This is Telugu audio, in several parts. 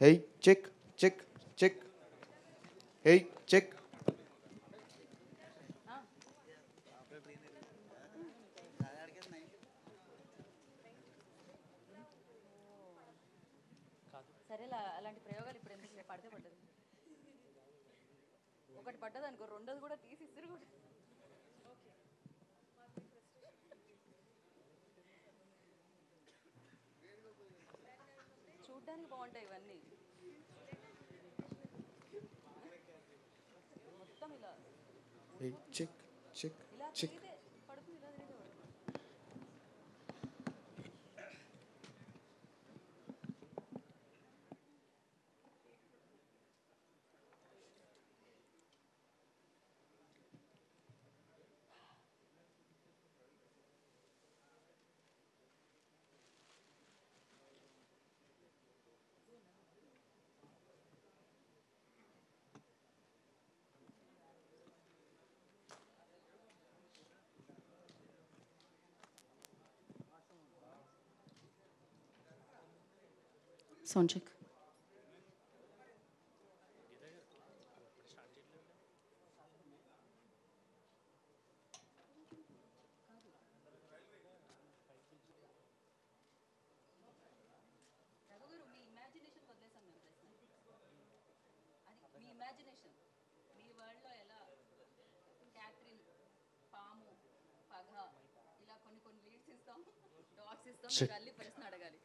Hey, check, check, check. Hey, check. సరేలా అలాంటి ప్రయోగాలు ఇప్పుడు ఎందుకు పడితే పడ్డది ఒకటి పడ్డది అనుకో రెండోది కూడా తీసి ఇద్దరు కూడా చూడ్డానికి బాగుంటాయి ఇవన్నీ మొత్తం ఇలా Hey, check, check, ఇలా check. తిరిగితే పడుతుంది ఇలా తిరిగితే పడుతుంది సౌండ్ చెక్. రఘుగారు మీ ఇమాజినేషన్ వదిలేసాం మేము ప్రశ్న అది మీ ఇమాజినేషన్ మీ వరల్డ్లో ఎలా క్యాథరిన్ పాము పగ ఇలా కొన్ని కొన్ని లీడ్స్ ఇస్తాం డాట్స్ ఇస్తాం మీకు అల్లి ప్రశ్న అడగాలి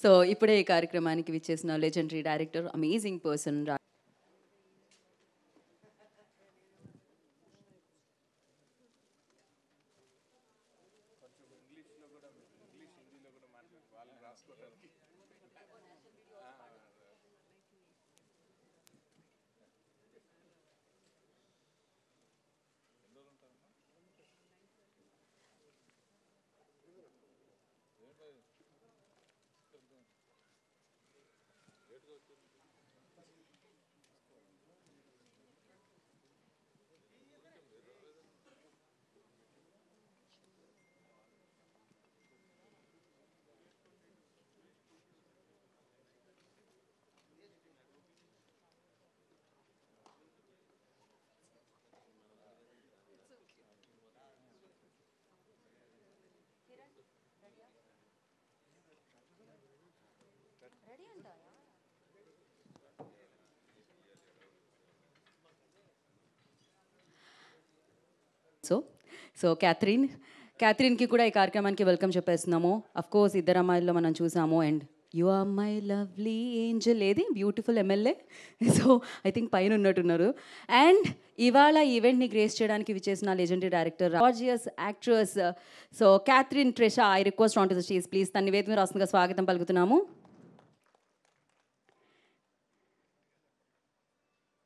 సో ఇప్పుడే ఈ కార్యక్రమానికి విచ్చేసిన legendary director amazing person ready అంటారా సో క్యాథరిన్కి కూడా ఈ కార్యక్రమానికి వెల్కమ్ చెప్పేస్తున్నాము. అఫ్ కోర్స్ ఇద్దరు అమ్మాయిల్లో మనం చూసాము and you are my lovely angel ఏది beautiful MLA so I think పైన ఉన్నట్టున్నారు. అండ్ ఇవాళ ఈవెంట్ని గ్రేస్ చేయడానికి విచ్చేసిన legendary director gorgeous actress so Catherine Tresa I request on to the stage please. తన వేదిక మీద రాస్తుందిగా స్వాగతం పలుకుతున్నాము.